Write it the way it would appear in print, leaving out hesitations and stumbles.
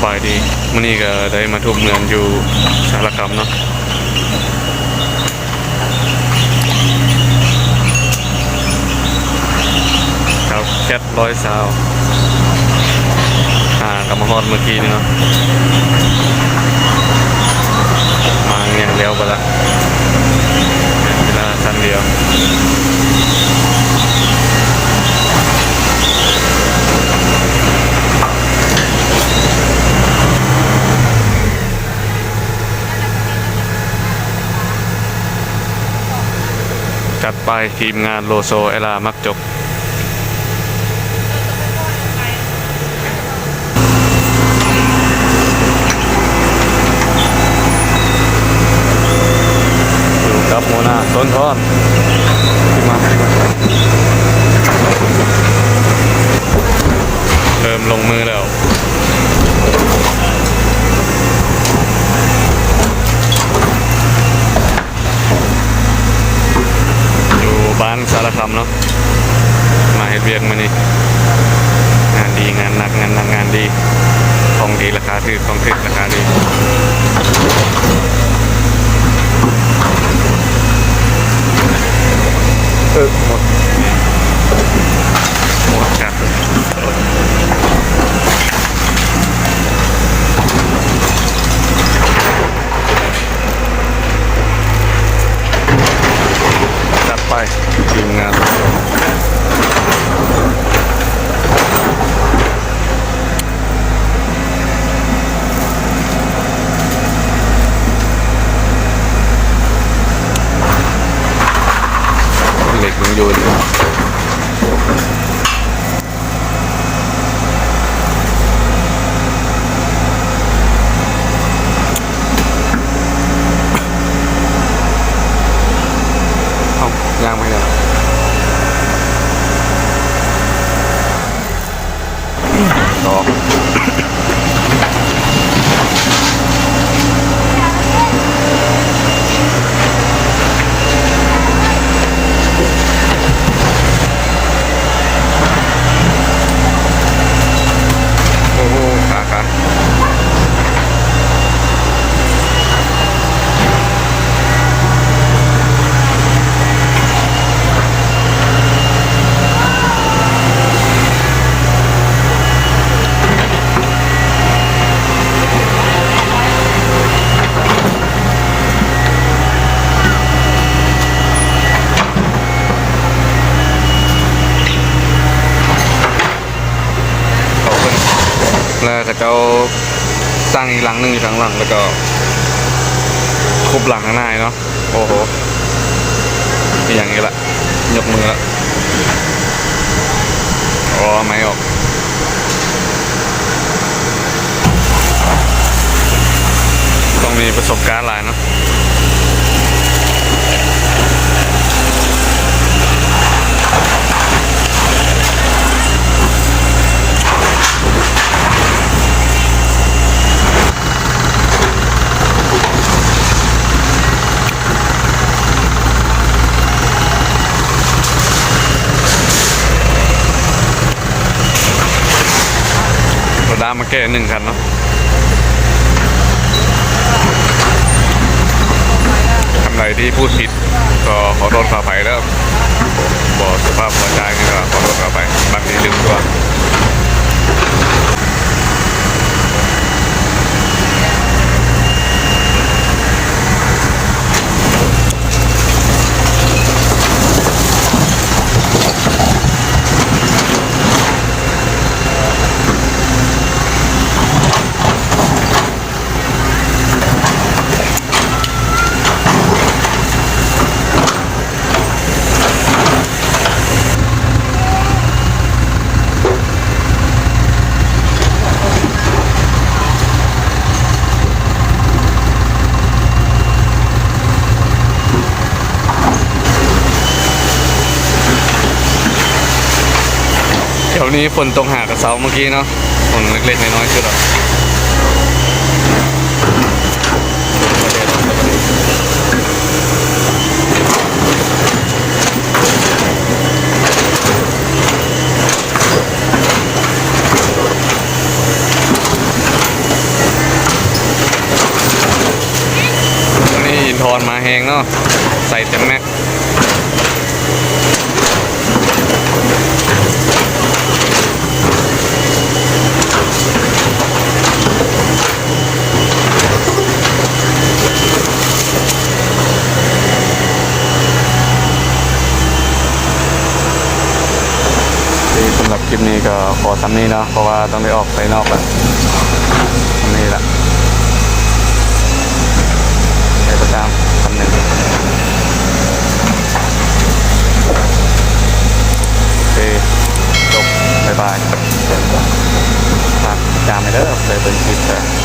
บายดีมื้อนี้ก็ได้มาทุบเงินอยู่สารคามเนาะครับแคท120กลับมาฮอดเมื่อกี้นี่เนาะมาอย่างเดียวไปละเวลาสั้นเดียวจัดไปทีมงานโลโซเอลามักจกอยู่กับโมนาต้นทอนขึ้นมาเริ่มลงมือแล้วบ้านสารคามเนาะมาเฮ็ดเวียกมานี่งานดีงานหนักงานหนักงานดีของดีราคาถูกของถูกราคาดีหมดจัดไปทีมงานเหล็กมันโยนย่างไม่ได้ต่อโอ้โหขาแล้วก็จะสร้างอีกหลังหนึ่งอยู่ข้างหลังแล้วก็คุบหลังข้างหน้าเนาะโอ้โหอย่างนี้ละยกมือละอ๋อไม่ออกต้องมีประสบการณ์หลายเนาะดามาแก้1 คันเนาะทำไรที่พูดผิดก็ขอโทษขออภัยแล้วบอกสภาพหัวใจนี่ก็ขอโทษขออภัยบางทีลืมตัวเดี๋ยวนี้ฝนตกหากระเซาเมื่อกี้เนาะฝนเล็กๆน้อยๆคือหรอ รณ์มาแหงเนาะใส่เต็มแม็กสำหรับคลิปนี้ก็ขอซ้ำนี้เนาะเพราะว่าต้องไปออกไปนอกแล้วซ้ำนี้ละไปประจำซ้ำหนึ่งโอเคจบบ๊ายบายฝากจามไปเด้อไปเป็นคลิปแต่